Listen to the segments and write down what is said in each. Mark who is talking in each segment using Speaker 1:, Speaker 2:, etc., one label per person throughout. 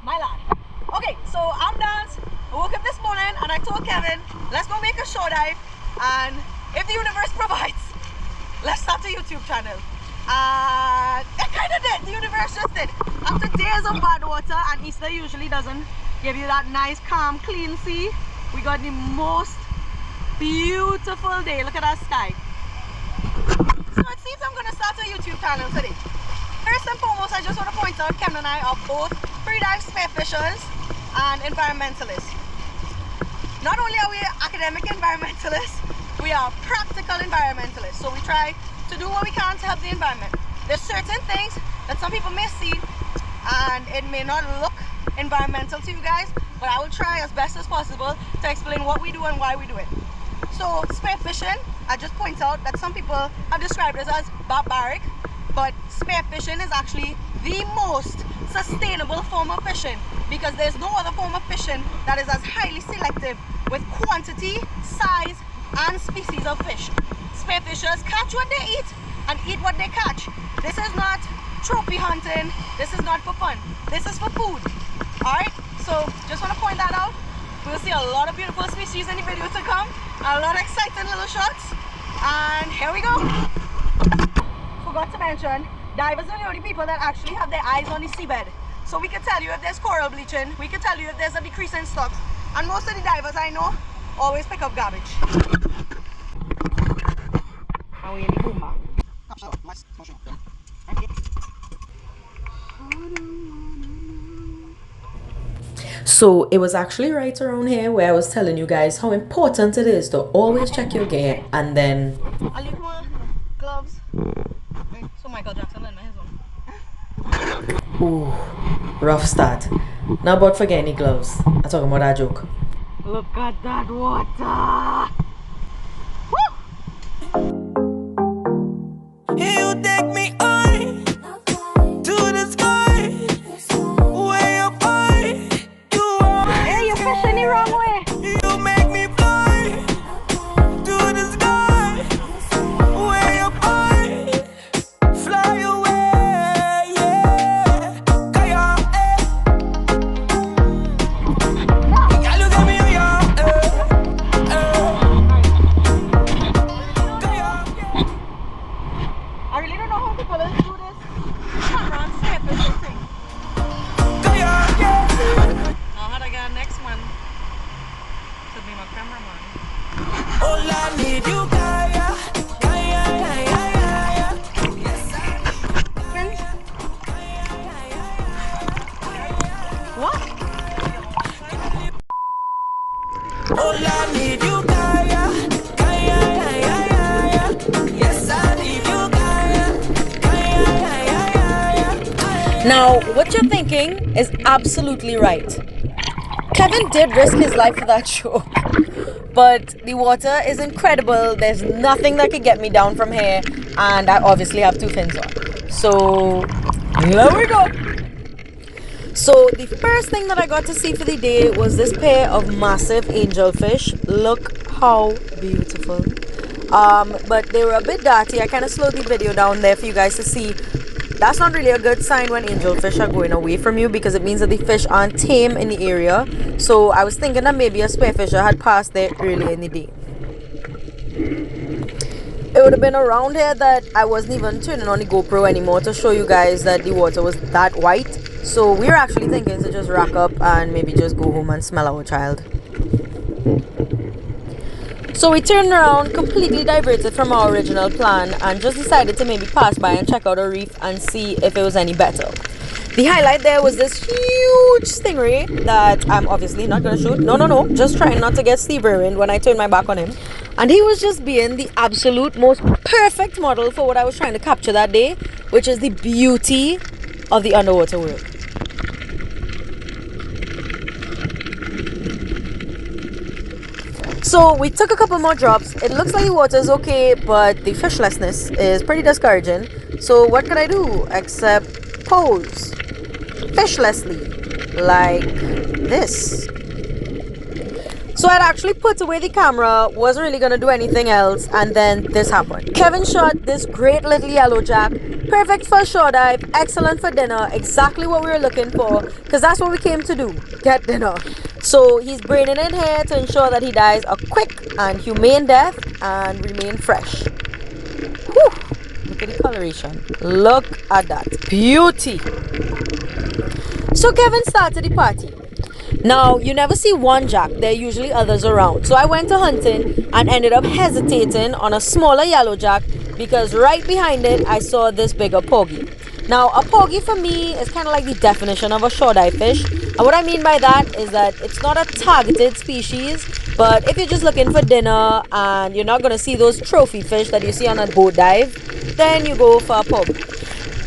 Speaker 1: My lad. Okay, so I'm danced. I woke up this morning and I told Kevin, let's go make a show dive, and if the universe provides, let's start a YouTube channel. And it kind of did. The universe just did. After days of bad water, and Easter usually doesn't give you that nice, calm, clean sea, we got the most beautiful day. Look at that sky. So it seems I'm going to start a YouTube channel today. First and foremost, I just want to point out Kevin and I are both freedive spearfishers and environmentalists. Not only are we academic environmentalists, we are practical environmentalists. So we try to do what we can to help the environment. There's certain things that some people may see and it may not look environmental to you guys, but I will try as best as possible to explain what we do and why we do it. So spearfishing, I just point out that some people have described it as barbaric, but spearfishing is actually the most sustainable form of fishing, because there's no other form of fishing that is as highly selective with quantity, size, and species of fish. Spearfishers catch what they eat and eat what they catch. This is not trophy hunting. This is not for fun. This is for food. Alright, so just want to point that out. We'll see a lot of beautiful species in the video to come, a lot of exciting little shots, and here we go. Forgot to mention, divers are the only people that actually have their eyes on the seabed. So we can tell you if there's coral bleaching, we can tell you if there's a decrease in stocks, and most of the divers I know always pick up garbage. And we in the boom bag.
Speaker 2: So it was actually right around here where I was telling you guys how important it is to always check your gear, and then
Speaker 1: I'll leave more gloves. So Michael Jackson lent me his one.
Speaker 2: ooh, rough start. Now about forget any gloves. I'm talking about that joke.
Speaker 1: Look at that water! Woo!
Speaker 3: You take me on to the sky, way up high. You are.
Speaker 1: Hey, you're fishing the wrong way.
Speaker 3: You make me fly to the sky, way up high. Fly away, yeah. Kaya, Girl, you get me, yeah. Kaya,
Speaker 1: I really don't know how people do this camera and spearfishing thing. Now how do I get next one to be my cameraman?
Speaker 3: all I need you, Kaya, Kaya, Kaya, Kaya. Yes, I
Speaker 1: Friends? What?
Speaker 3: all I need you, Kaya, Kaya, Kaya. Yes, I need you, Kaya, Kaya, Kaya.
Speaker 2: now what you're thinking is absolutely right. Kevin did risk his life for that show, but the water is incredible. There's nothing that could get me down from here, and I obviously have two fins on. So here we go. So the first thing that I got to see for the day was this pair of massive angelfish. Look how beautiful. But they were a bit dirty. I kind of slowed the video down there for you guys to see. That's not really a good sign when angelfish are going away from you, because it means that the fish aren't tame in the area. So I was thinking that maybe a spearfisher had passed there early in the day. It would have been around here that I wasn't even turning on the GoPro anymore to show you guys that the water was that white. So we were actually thinking to just rack up and maybe just go home and smell our child. So we turned around, completely diverted from our original plan, and just decided to maybe pass by and check out a reef and see if it was any better. The highlight there was this huge stingray that I'm obviously not going to shoot. No, just trying not to get Steve ruined when I turn my back on him. And he was just being the absolute most perfect model for what I was trying to capture that day, which is the beauty of the underwater world. So we took a couple more drops. It looks like the water is okay, but the fishlessness is pretty discouraging. So what could I do except pose fishlessly like this? So I'd actually put away the camera, wasn't really gonna do anything else, and then this happened. Kevin shot this great little yellow jack, perfect for a shore dive, excellent for dinner, exactly what we were looking for, because that's what we came to do, get dinner. So he's bringing in here to ensure that he dies a quick and humane death and remain fresh. Whew. Look at the coloration. Look at that. Beauty. So Kevin started the party. Now, you never see one jack. There are usually others around. So I went to hunting and ended up hesitating on a smaller yellow jack because right behind it, I saw this bigger porgy. Now, a porgy for me is kind of like the definition of a shore dive fish. And what I mean by that is that it's not a targeted species, but if you're just looking for dinner and you're not going to see those trophy fish that you see on a boat dive, then you go for a porgy.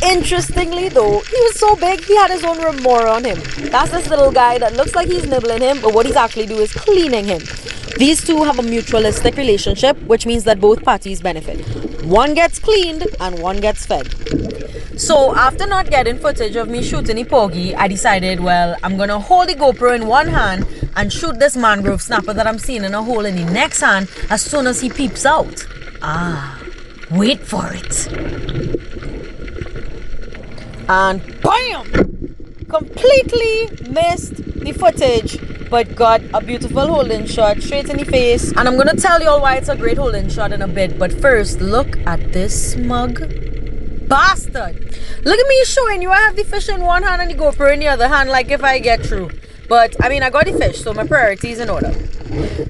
Speaker 2: Interestingly though, he was so big he had his own remora on him. That's this little guy that looks like he's nibbling him, but what he's actually doing is cleaning him. These two have a mutualistic relationship, which means that both parties benefit. One gets cleaned and one gets fed. So after not getting footage of me shooting the porgy, I decided, well, I'm gonna hold the GoPro in one hand and shoot this mangrove snapper that I'm seeing in a hole in the next hand as soon as he peeps out. Ah, wait for it. And BAM! Completely missed the footage, but got a beautiful holding shot straight in the face. And I'm gonna tell you all why it's a great holding shot in a bit, but first, look at this smug bastard. Look at me showing you I have the fish in one hand and the GoPro in the other hand, like if I get through. But I mean, I got the fish, so my priorities in order.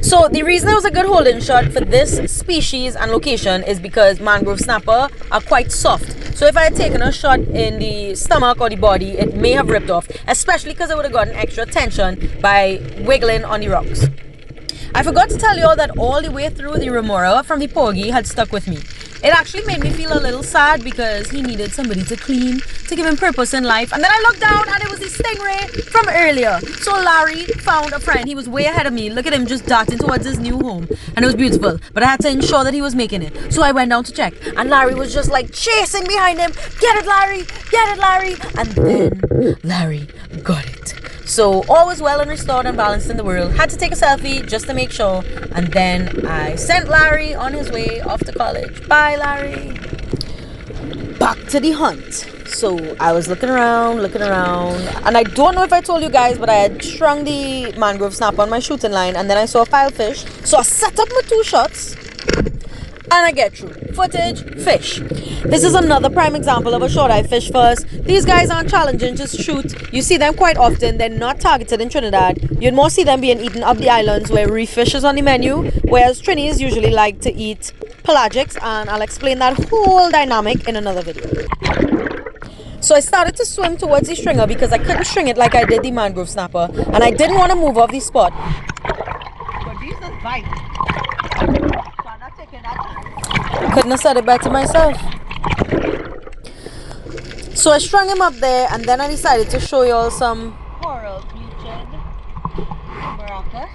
Speaker 2: So the reason it was a good holding shot for this species and location is because mangrove snapper are quite soft. So if I had taken a shot in the stomach or the body, it may have ripped off, especially because I would have gotten extra tension by wiggling on the rocks. I forgot to tell you all that all the way through the remora from the porgy had stuck with me. It actually made me feel a little sad because he needed somebody to clean, to give him purpose in life. And then I looked down and it was the stingray from earlier. So Larry found a friend. He was way ahead of me. Look at him just darting towards his new home. And it was beautiful. But I had to ensure that he was making it. So I went down to check. And Larry was just like chasing behind him. Get it, Larry! Get it, Larry! And then Larry got it. So all was well and restored and balanced in the world. Had to take a selfie just to make sure. And then I sent Larry on his way off to college. Bye, Larry. Back to the hunt. So I was looking around. And I don't know if I told you guys, but I had strung the mangrove snapper on my shooting line. And then I saw a filefish. So I set up my 2 shots. And I get through. Footage, fish. This is another prime example of a shore dive fish first. These guys aren't challenging, just shoot. You see them quite often. They're not targeted in Trinidad. You'd more see them being eaten up the islands where reef fish is on the menu, whereas Trinis usually like to eat pelagics, and I'll explain that whole dynamic in another video. So I started to swim towards the stringer because I couldn't string it like I did the mangrove snapper, and I didn't want to move off the spot.
Speaker 1: But these just bite.
Speaker 2: Couldn't have said it better myself. So I strung him up there, and then I decided to show you all some
Speaker 1: Coral bleaching Maracas.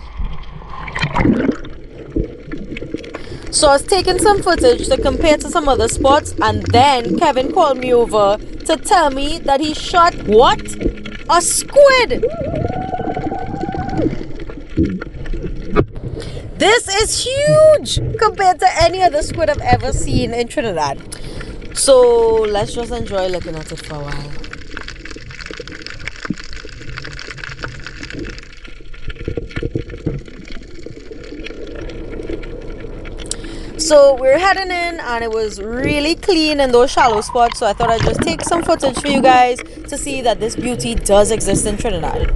Speaker 2: So I was taking some footage to compare to some other spots, and then Kevin called me over to tell me that he shot what? A squid! This is huge compared to any other squid I've ever seen in Trinidad. So let's just enjoy looking at it for a while. So we're heading in and it was really clean in those shallow spots, so I thought I'd just take some footage for you guys to see that this beauty does exist in Trinidad.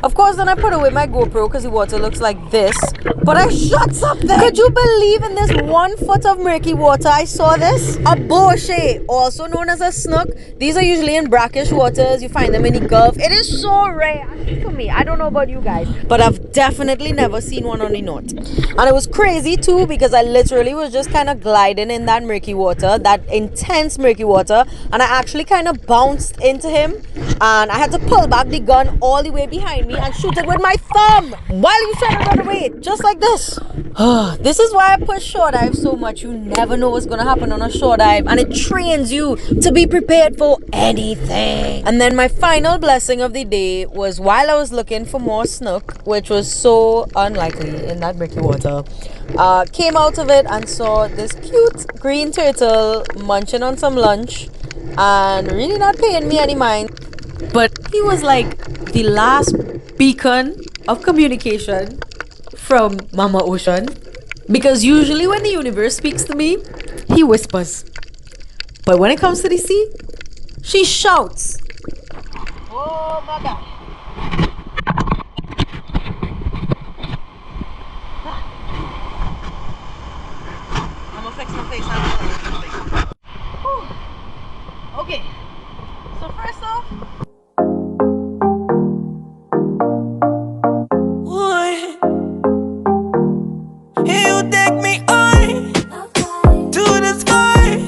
Speaker 2: Of course, then I put away my GoPro because the water looks like this. But I shot something! Could you believe in this 1 foot of murky water I saw this? A boshe, also known as a snook. These are usually in brackish waters. You find them in the Gulf. It is so rare for me. I don't know about you guys, but I've definitely never seen one on the north. And it was crazy too because I literally was just kind of gliding in that murky water, that intense murky water, and I actually kind of bounced into him, and I had to pull back the gun all the way behind me me and shoot it with my thumb while you try to run away, just like this. This is why I push shore dive so much. You never know what's gonna happen on a shore dive, and it trains you to be prepared for anything. And then my final blessing of the day was while I was looking for more snook, which was so unlikely in that murky water. Came out of it and saw this cute green turtle munching on some lunch and really not paying me any mind. But he was like the last beacon of communication from Mama Ocean, because usually when the universe speaks to me, he whispers. But when it comes to the sea, she shouts.
Speaker 1: Oh my God. I'm gonna fix my face. Okay. So first off,
Speaker 3: you take me on to the sky.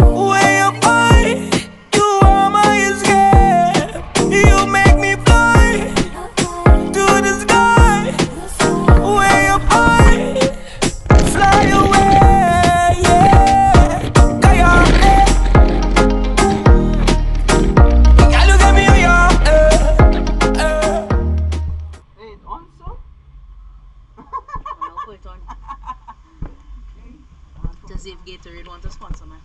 Speaker 3: Way up high, you are my escape. You make me fly to the sky. Way up high, fly away. Yeah, Kaya, yeah, look at me, yeah.
Speaker 1: wait, on so? I'll put it on. To see if Gatorade want to sponsor me.